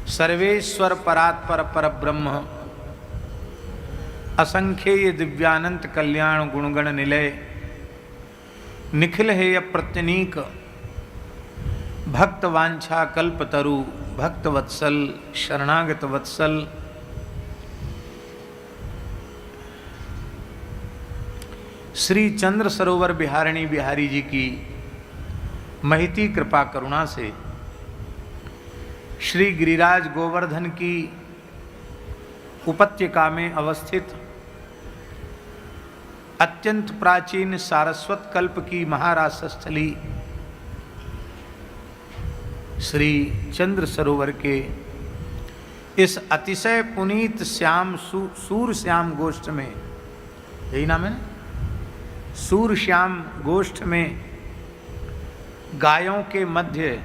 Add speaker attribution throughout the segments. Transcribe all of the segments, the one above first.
Speaker 1: सर्वेश्वर परात्पर परब्रह्म असंख्येय दिव्यानंत कल्याण गुणगण निलय निखिल हेय प्रत्यनीक भक्त वांछा कल्पतरु भक्त वत्सल शरणागत वत्सल श्री चंद्र सरोवर बिहारिणी बिहारी जी की महती कृपा करुणा से श्री गिरिराज गोवर्धन की उपत्यका में अवस्थित अत्यंत प्राचीन सारस्वत कल्प की महारासस्थली श्री चंद्र सरोवर के इस अतिशय पुनीत श्याम सूर श्याम गोष्ठ में, यही नाम है, सूर श्याम गोष्ठ में गायों के मध्य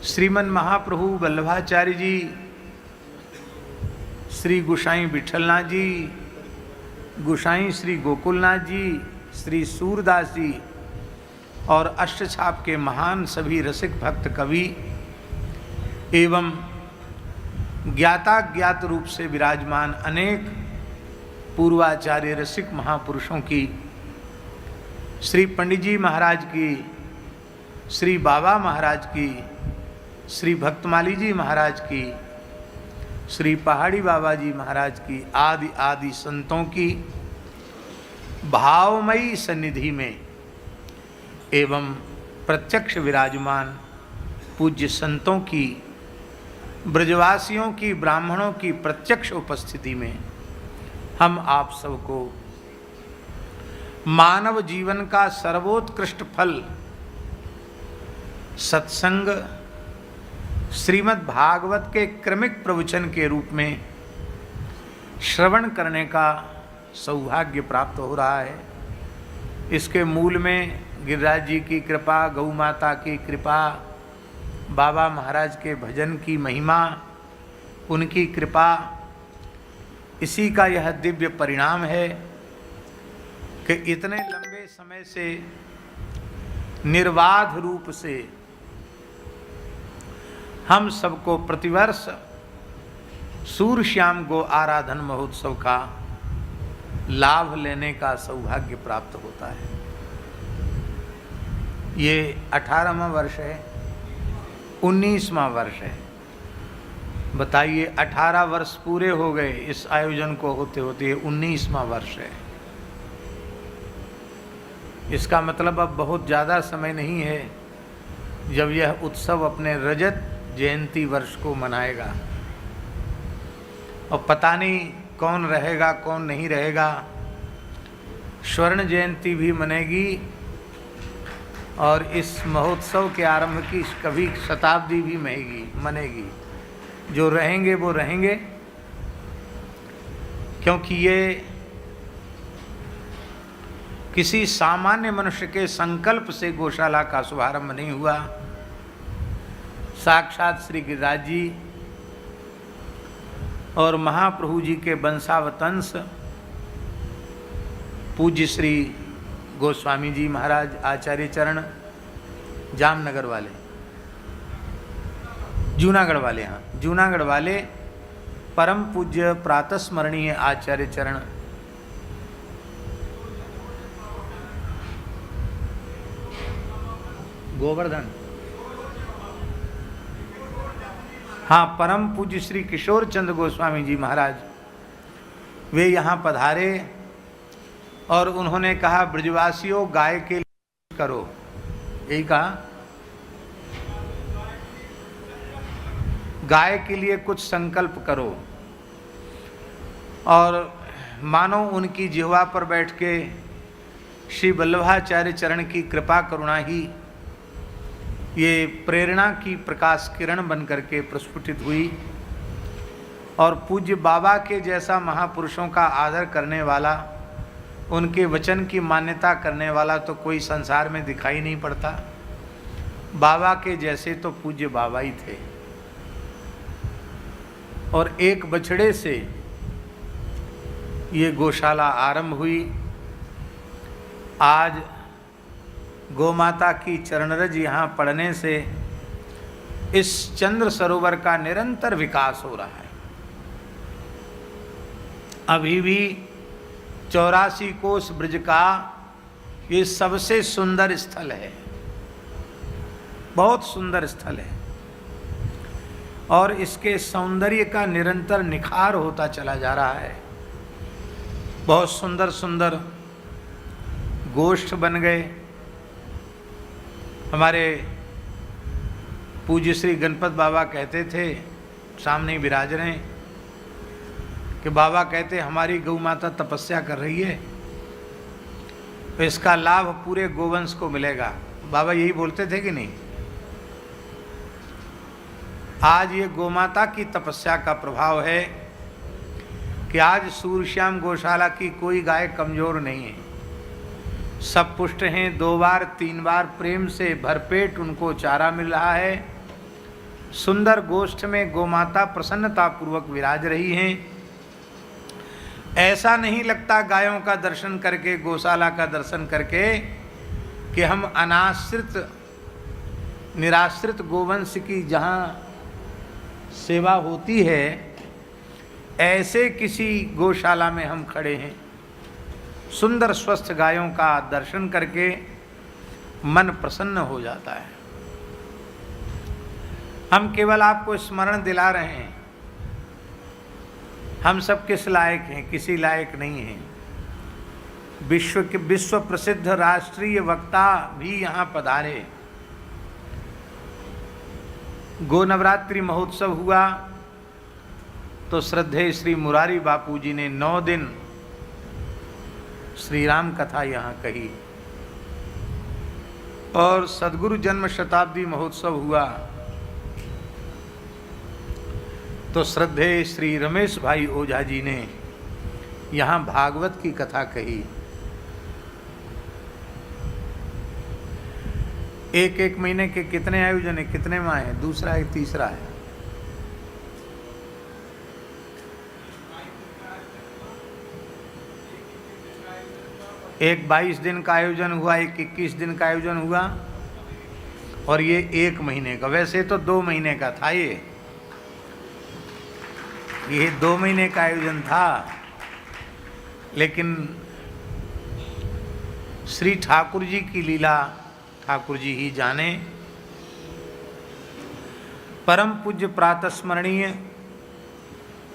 Speaker 1: श्रीमन महाप्रभु वल्लभाचार्य जी, श्री गुसाई विठलनाथ जी, गुसाई श्री गोकुलनाथ जी, श्री सूरदास जी और अष्टछाप के महान सभी रसिक भक्त कवि एवं ज्ञाताज्ञात रूप से विराजमान अनेक पूर्वाचार्य रसिक महापुरुषों की, श्री पंडित जी महाराज की, श्री बाबा महाराज की, श्री भक्तमाली जी महाराज की, श्री पहाड़ी बाबा जी महाराज की आदि आदि संतों की भावमयी सन्निधि में एवं प्रत्यक्ष विराजमान पूज्य संतों की, ब्रजवासियों की, ब्राह्मणों की प्रत्यक्ष उपस्थिति में हम आप सबको मानव जीवन का सर्वोत्कृष्ट फल सत्संग श्रीमद् भागवत के क्रमिक प्रवचन के रूप में श्रवण करने का सौभाग्य प्राप्त हो रहा है। इसके मूल में गिरिराज जी की कृपा, गौ माता की कृपा, बाबा महाराज के भजन की महिमा, उनकी कृपा, इसी का यह दिव्य परिणाम है कि इतने लंबे समय से निर्बाध रूप से हम सबको प्रतिवर्ष सूरश्याम गो आराधन महोत्सव का लाभ लेने का सौभाग्य प्राप्त होता है। ये 18वां वर्ष है, 19वां वर्ष है। बताइए, 18 वर्ष पूरे हो गए इस आयोजन को होते होते, 19वां वर्ष है। इसका मतलब अब बहुत ज़्यादा समय नहीं है जब यह उत्सव अपने रजत जयंती वर्ष को मनाएगा। और पता नहीं कौन रहेगा कौन नहीं रहेगा। स्वर्ण जयंती भी मनेगी और इस महोत्सव के आरंभ की कभी शताब्दी भी मनेगी। जो रहेंगे वो रहेंगे, क्योंकि ये किसी सामान्य मनुष्य के संकल्प से गौशाला का शुभारंभ नहीं हुआ। साक्षात श्री गिरिराज जी और महाप्रभु जी के वंशावतंश पूज्य श्री गोस्वामी जी महाराज आचार्य चरण जामनगर वाले, जूनागढ़ वाले, हाँ जूनागढ़ वाले परम पूज्य प्रातस्मरणीय आचार्य चरण गोवर्धन, हाँ परम पूज्य श्री किशोर चंद्र गोस्वामी जी महाराज, वे यहाँ पधारे और उन्होंने कहा, ब्रजवासियों गाय के लिए करो। यही कहा, गाय के लिए कुछ संकल्प करो। और मानो उनकी जिह्वा पर बैठ के श्री वल्लभाचार्य चरण की कृपा करुणा ही ये प्रेरणा की प्रकाश किरण बन करके प्रस्फुटित हुई। और पूज्य बाबा के जैसा महापुरुषों का आदर करने वाला, उनके वचन की मान्यता करने वाला तो कोई संसार में दिखाई नहीं पड़ता। बाबा के जैसे तो पूज्य बाबा ही थे। और एक बछड़े से ये गौशाला आरंभ हुई। आज गौ माता की चरणरज यहाँ पढ़ने से इस चंद्र सरोवर का निरंतर विकास हो रहा है। अभी भी 84 कोस ब्रिज का ये सबसे सुंदर स्थल है, बहुत सुंदर स्थल है, और इसके सौंदर्य का निरंतर निखार होता चला जा रहा है। बहुत सुंदर सुंदर गोष्ठ बन गए। हमारे पूज्य श्री गणपत बाबा कहते थे, सामने ही विराज रहे हैं, कि बाबा कहते हमारी गौ माता तपस्या कर रही है तो इसका लाभ पूरे गोवंश को मिलेगा। बाबा यही बोलते थे कि नहीं? आज ये गोमाता की तपस्या का प्रभाव है कि आज सूर्यश्याम गौशाला की कोई गाय कमजोर नहीं है, सब पुष्ट हैं। 2 बार 3 बार प्रेम से भरपेट उनको चारा मिल रहा है। सुंदर गोष्ठ में गोमाता प्रसन्नता पूर्वक विराज रही हैं। ऐसा नहीं लगता गायों का दर्शन करके, गौशाला का दर्शन करके, कि हम अनाश्रित निराश्रित गोवंश की जहाँ सेवा होती है ऐसे किसी गौशाला में हम खड़े हैं। सुंदर स्वस्थ गायों का दर्शन करके मन प्रसन्न हो जाता है। हम केवल आपको स्मरण दिला रहे हैं, हम सब किस लायक हैं? किसी लायक नहीं हैं। विश्व प्रसिद्ध राष्ट्रीय वक्ता भी यहाँ पधारे। गो नवरात्रि महोत्सव हुआ तो श्रद्धेय श्री मुरारी बापू जी ने 9 दिन श्री राम कथा यहाँ कही, और सदगुरु जन्म शताब्दी महोत्सव हुआ तो श्रद्धेय श्री रमेश भाई ओझा जी ने यहाँ भागवत की कथा कही। एक महीने के कितने आयोजन है? कितने माह है? दूसरा है, तीसरा है? एक 22 दिन का आयोजन हुआ, एक 21 दिन का आयोजन हुआ, और ये 1 महीने का। वैसे तो 2 महीने का था ये 2 महीने का आयोजन था, लेकिन श्री ठाकुर जी की लीला ठाकुर जी ही जाने। परम पूज्य प्रातस्मरणीय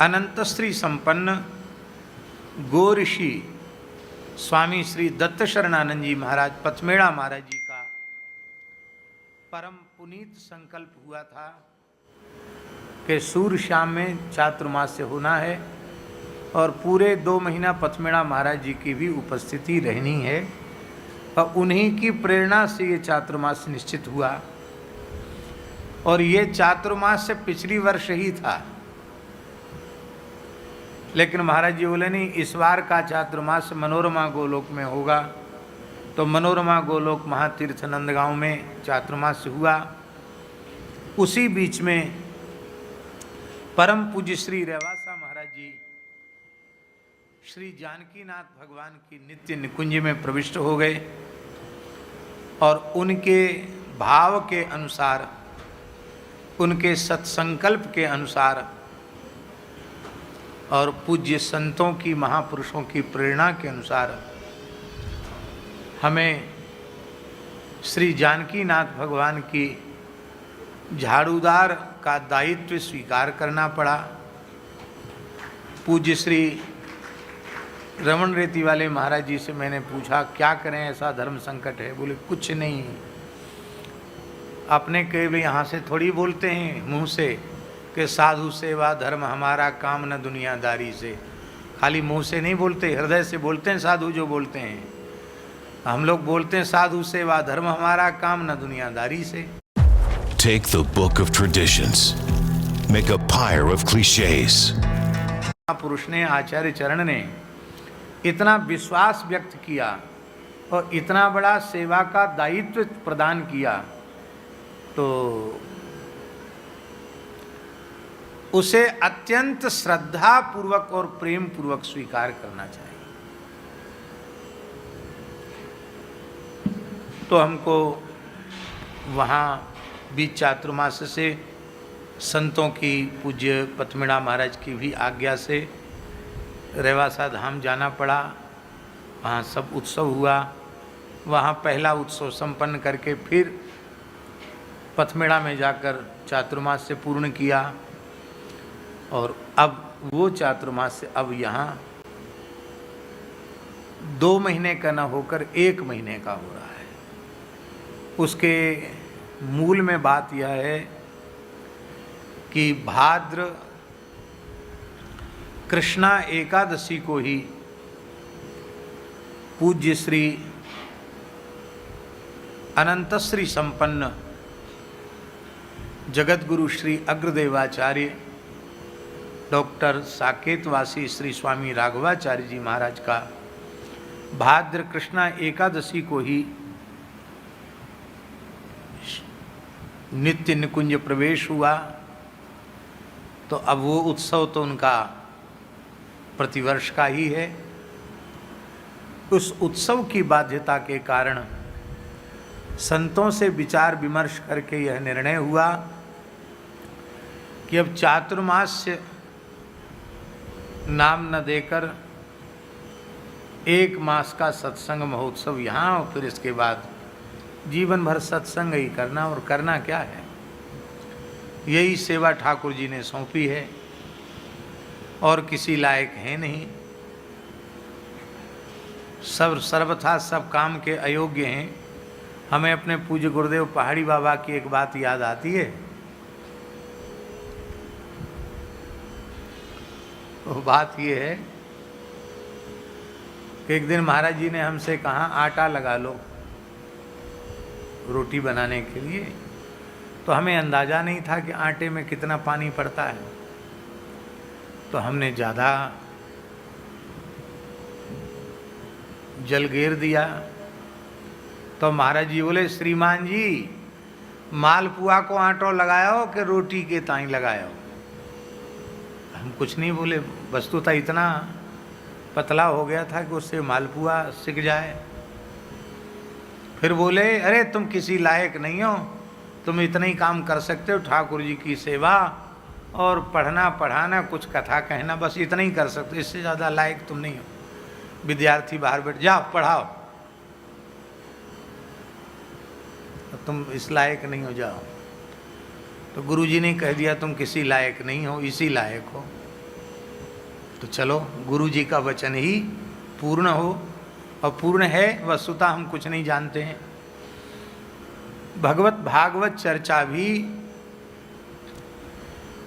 Speaker 1: अनंत श्री संपन्न गो ऋषि स्वामी श्री दत्त शरणानंद जी महाराज पथमेड़ा महाराज जी का परम पुनीत संकल्प हुआ था कि सूर्यश्याम में चातुर्मास्य होना है, और पूरे 2 महीना पथमेड़ा महाराज जी की भी उपस्थिति रहनी है, और उन्हीं की प्रेरणा से ये चातुर्मास निश्चित हुआ। और ये चातुर्मास से पिछली वर्ष ही था, लेकिन महाराज जी बोले नहीं, इस बार का चातुर्मास मनोरमा गोलोक में होगा। तो मनोरमा गोलोक महातीर्थ नंदगांव में चातुर्मास हुआ। उसी बीच में परम पूज्य श्री रेवासा महाराज जी श्री जानकीनाथ भगवान की नित्य निकुंज में प्रविष्ट हो गए, और उनके भाव के अनुसार, उनके सत्संकल्प के अनुसार, और पूज्य संतों की, महापुरुषों की प्रेरणा के अनुसार हमें श्री जानकीनाथ भगवान की झाड़ूदार का दायित्व स्वीकार करना पड़ा। पूज्य श्री रमन रेती वाले महाराज जी से मैंने पूछा क्या करें, ऐसा धर्म संकट है। बोले कुछ नहीं, अपने केवल यहाँ से थोड़ी बोलते हैं मुंह से कि साधु सेवा धर्म हमारा काम न दुनियादारी से। खाली मुंह से नहीं बोलते, हृदय से बोलते हैं साधु जो बोलते हैं। हम लोग बोलते हैं साधु सेवा धर्म हमारा काम न दुनियादारी से।
Speaker 2: Take the book of traditions, make a pyre of cliches.
Speaker 1: पुरुष ने, आचार्य चरण ने इतना विश्वास व्यक्त किया और इतना बड़ा सेवा का दायित्व प्रदान किया, तो उसे अत्यंत श्रद्धा पूर्वक और प्रेम पूर्वक स्वीकार करना चाहिए। तो हमको वहाँ बीच चातुर्मास से संतों की, पूज्य पथमिड़ा महाराज की भी आज्ञा से रेवासा धाम जाना पड़ा। वहाँ सब उत्सव हुआ। वहाँ पहला उत्सव संपन्न करके फिर पथमेड़ा में जाकर चातुर्मास से पूर्ण किया। और अब वो चातुर्मास से अब यहाँ 2 महीने का न होकर 1 महीने का हो रहा है। उसके मूल में बात यह है कि भाद्र कृष्णा एकादशी को ही पूज्य श्री अनंतश्री संपन्न जगतगुरु श्री अग्रदेवाचार्य डॉक्टर साकेतवासी श्री स्वामी राघवाचार्य जी महाराज का भाद्र कृष्णा एकादशी को ही नित्य निकुंज प्रवेश हुआ। तो अब वो उत्सव तो उनका प्रतिवर्ष का ही है। उस उत्सव की बाध्यता के कारण संतों से विचार विमर्श करके यह निर्णय हुआ कि अब चातुर्मास्य नाम न देकर 1 मास का सत्संग महोत्सव यहाँ, और फिर इसके बाद जीवन भर सत्संग ही करना। और करना क्या है, यही सेवा ठाकुर जी ने सौंपी है और किसी लायक है नहीं। सब सर्वथा सब काम के अयोग्य हैं। हमें अपने पूज्य गुरुदेव पहाड़ी बाबा की एक बात याद आती है। वो बात ये है कि एक दिन महाराज जी ने हमसे कहा आटा लगा लो रोटी बनाने के लिए। तो हमें अंदाज़ा नहीं था कि आटे में कितना पानी पड़ता है। तो हमने ज़्यादा जल घेर दिया। तो महाराज जी बोले, श्रीमान जी मालपुआ को आटो लगाओ कि रोटी के ताई लगाओ। हम कुछ नहीं बोले, वस्तुतः इतना पतला हो गया था कि उससे मालपुआ सिक जाए। फिर बोले, अरे तुम किसी लायक नहीं हो, तुम इतना ही काम कर सकते हो, ठाकुर जी की सेवा और पढ़ना पढ़ाना, कुछ कथा कहना, बस इतना ही कर सकते हो, इससे ज़्यादा लायक तुम नहीं हो। विद्यार्थी बाहर बैठ जाओ पढ़ाओ, तो तुम इस लायक नहीं हो, जाओ। तो गुरुजी ने कह दिया तुम किसी लायक नहीं हो, इसी लायक हो। तो चलो गुरुजी का वचन ही पूर्ण हो, और पूर्ण है वस्तुतः हम कुछ नहीं जानते हैं। भगवत भागवत चर्चा भी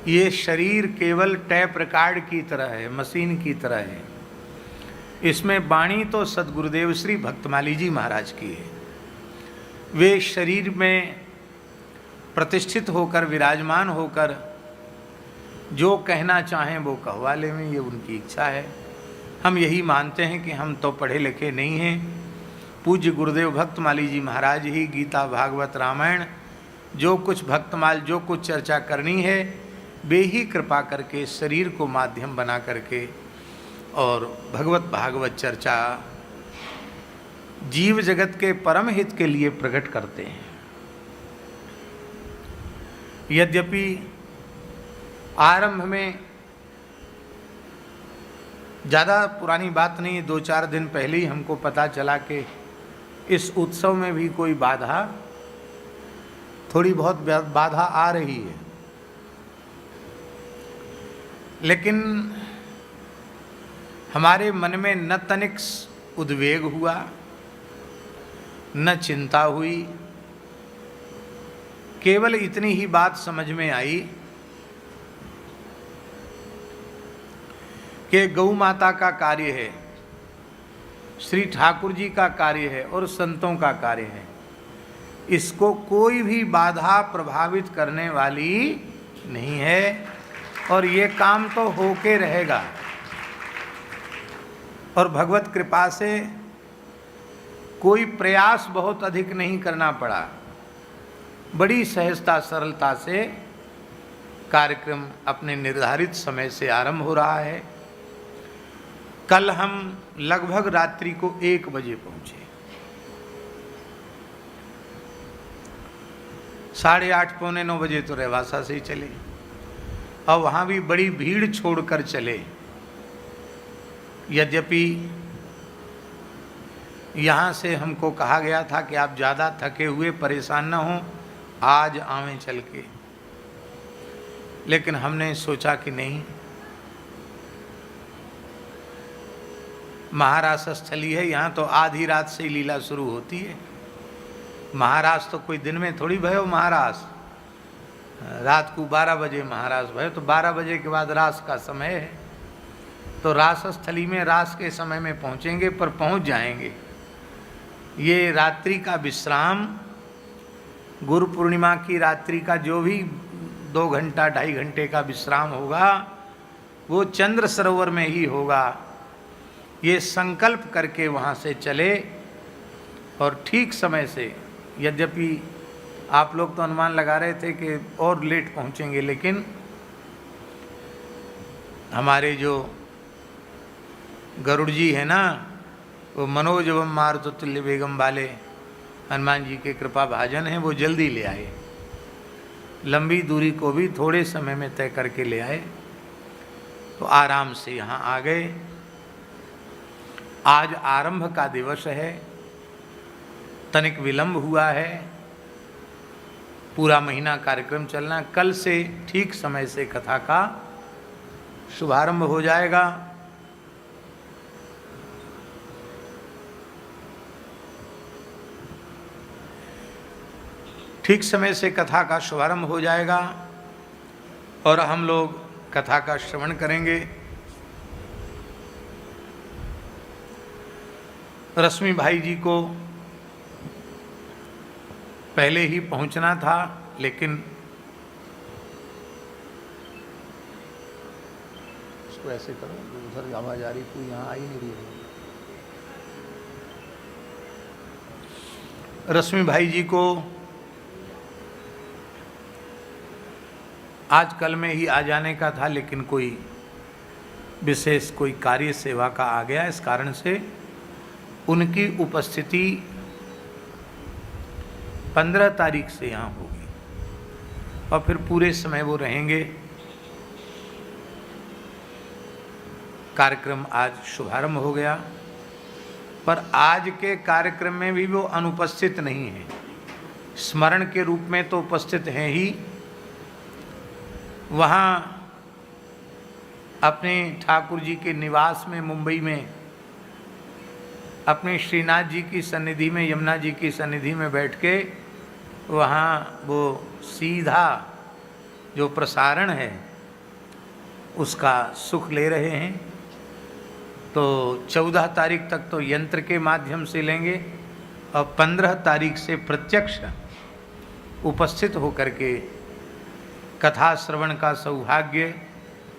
Speaker 1: ये शरीर केवल टैप रिकॉर्ड की तरह है, मशीन की तरह है। इसमें वाणी तो सद्गुरुदेव श्री भक्तमाली जी महाराज की है। वे शरीर में प्रतिष्ठित होकर विराजमान होकर जो कहना चाहें वो कहवा लें, ये उनकी इच्छा है। हम यही मानते हैं कि हम तो पढ़े लिखे नहीं हैं। पूज्य गुरुदेव भक्तमाली जी महाराज ही गीता भागवत रामायण जो कुछ भक्तमाल जो कुछ चर्चा करनी है वे ही कृपा करके शरीर को माध्यम बना करके और भगवत भागवत चर्चा जीव जगत के परम हित के लिए प्रकट करते हैं। यद्यपि आरंभ में ज़्यादा पुरानी बात नहीं, 2-4 दिन पहले ही हमको पता चला कि इस उत्सव में भी कोई बाधा, थोड़ी बहुत बाधा आ रही है। लेकिन हमारे मन में न तनिक उद्वेग हुआ, न चिंता हुई। केवल इतनी ही बात समझ में आई कि गौ माता का कार्य है, श्री ठाकुर जी का कार्य है और संतों का कार्य है। इसको कोई भी बाधा प्रभावित करने वाली नहीं है और ये काम तो होके रहेगा। और भगवत कृपा से कोई प्रयास बहुत अधिक नहीं करना पड़ा। बड़ी सहजता सरलता से कार्यक्रम अपने निर्धारित समय से आरंभ हो रहा है। कल हम लगभग रात्रि को 1 बजे पहुंचे। 8:30 पौने 9 बजे तो रेवासा से ही चले। और वहाँ भी बड़ी भीड़ छोड़कर चले। यद्यपि यहाँ से हमको कहा गया था कि आप ज़्यादा थके हुए परेशान न हों, आज आवें चल के, लेकिन हमने सोचा कि नहीं, महारास स्थली है, यहाँ तो आधी रात से ही लीला शुरू होती है। महारास तो कोई दिन में थोड़ी भयो, महारास रात को 12 बजे महारास भयो, तो 12 बजे के बाद रास का समय है, तो रास स्थली में रास के समय में पहुँचेंगे, पर पहुँच जाएंगे। ये रात्रि का विश्राम, गुरु पूर्णिमा की रात्रि का जो भी 2 घंटा 2.5 घंटे का विश्राम होगा वो चंद्र सरोवर में ही होगा। ये संकल्प करके वहाँ से चले और ठीक समय से, यद्यपि आप लोग तो अनुमान लगा रहे थे कि और लेट पहुँचेंगे, लेकिन हमारे जो गरुड़ जी है ना, वो मनोज एवं मारुत तुल्य बेगम वाले हनुमान जी के कृपा भाजन हैं, वो जल्दी ले आए, लंबी दूरी को भी थोड़े समय में तय करके ले आए, तो आराम से यहाँ आ गए। आज आरंभ का दिवस है, तनिक विलंब हुआ है, पूरा महीना कार्यक्रम चलना, कल से ठीक समय से कथा का शुभारंभ हो जाएगा। ठीक समय से कथा का शुभारंभ हो जाएगा और हम लोग कथा का श्रवण करेंगे। रश्मि भाई जी को पहले ही पहुंचना था, लेकिन इसको ऐसे करो, उधर आवाज आ रही, तू यहाँ आई नहीं रही। रश्मि भाई जी को आज कल में ही आ जाने का था, लेकिन कोई विशेष कोई कार्य सेवा का आ गया, इस कारण से उनकी उपस्थिति 15 तारीख से यहाँ होगी और फिर पूरे समय वो रहेंगे। कार्यक्रम आज शुभारंभ हो गया, पर आज के कार्यक्रम में भी वो अनुपस्थित नहीं है, स्मरण के रूप में तो उपस्थित हैं ही। वहाँ अपने ठाकुर जी के निवास में मुंबई में अपने श्रीनाथ जी की सन्निधि में, यमुना जी की सन्निधि में बैठ के वहाँ वो सीधा जो प्रसारण है उसका सुख ले रहे हैं। तो 14 तारीख तक तो यंत्र के माध्यम से लेंगे और 15 तारीख से प्रत्यक्ष उपस्थित होकर के कथा श्रवण का सौभाग्य,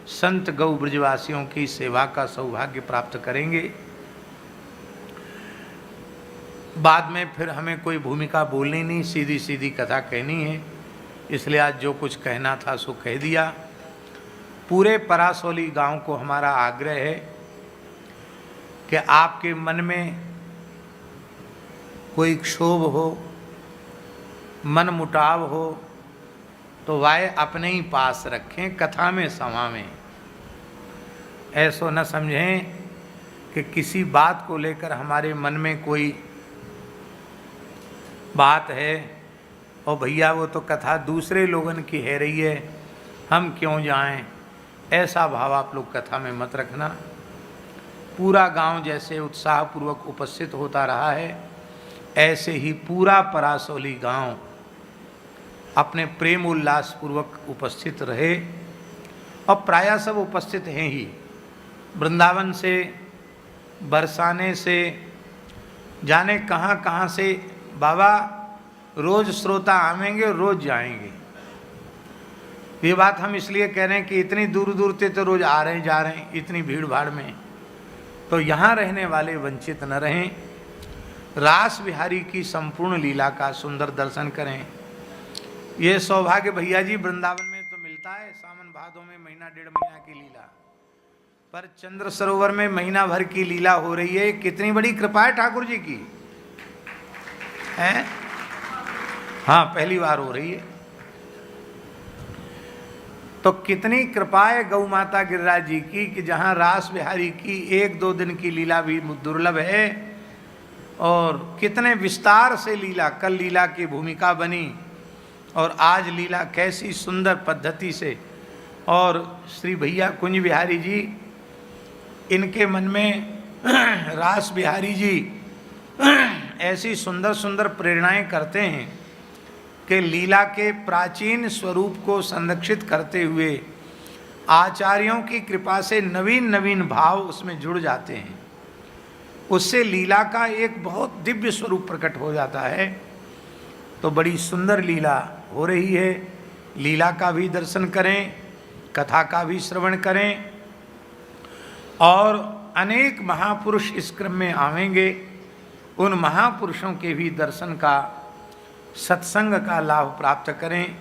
Speaker 1: संत गौ ब्रजवासियों की सेवा का सौभाग्य प्राप्त करेंगे। बाद में फिर हमें कोई भूमिका बोलनी नहीं, सीधी सीधी कथा कहनी है, इसलिए आज जो कुछ कहना था सो कह दिया। पूरे परासौली गांव को हमारा आग्रह है कि आपके मन में कोई क्षोभ हो, मन मुटाव हो, तो वाय अपने ही पास रखें, कथा में समावें। ऐसो न समझें कि किसी बात को लेकर हमारे मन में कोई बात है और भैया वो तो कथा दूसरे लोगन की है रही है, हम क्यों जाएं, ऐसा भाव आप लोग कथा में मत रखना। पूरा गांव जैसे उत्साहपूर्वक उपस्थित होता रहा है, ऐसे ही पूरा परासौली गांव अपने प्रेम उल्लास पूर्वक उपस्थित रहे, और प्रायः सब उपस्थित हैं ही। वृंदावन से, बरसाने से, जाने कहाँ कहाँ से बाबा रोज श्रोता आवेंगे, रोज जाएंगे। ये बात हम इसलिए कह रहे हैं कि इतनी दूर दूर से तो रोज आ रहे हैं, जा रहे हैं, इतनी भीड़ भाड़ में, तो यहाँ रहने वाले वंचित न रहें, रास बिहारी की संपूर्ण लीला का सुंदर दर्शन करें। ये सौभाग्य भैया जी वृंदावन में तो मिलता है, सावन भादों में महीना 1.5 महीना की लीला, पर चंद्र सरोवर में महीना भर की लीला हो रही है। कितनी बड़ी कृपा है ठाकुर जी की, है? हाँ, पहली बार हो रही है। तो कितनी कृपा है गौ माता गिरिराज जी की कि जहाँ रास बिहारी की 1-2 दिन की लीला भी दुर्लभ है, और कितने विस्तार से लीला, कल लीला की भूमिका बनी और आज लीला कैसी सुंदर पद्धति से। और श्री भैया कुंज बिहारी जी, इनके मन में रास बिहारी जी ऐसी सुंदर सुंदर प्रेरणाएं करते हैं कि लीला के प्राचीन स्वरूप को संरक्षित करते हुए आचार्यों की कृपा से नवीन नवीन भाव उसमें जुड़ जाते हैं। उससे लीला का एक बहुत दिव्य स्वरूप प्रकट हो जाता है। तो बड़ी सुंदर लीला हो रही है। लीला का भी दर्शन करें, कथा का भी श्रवण करें, और अनेक महापुरुष इस क्रम में आवेंगे। उन महापुरुषों के भी दर्शन का, सत्संग का लाभ प्राप्त करें।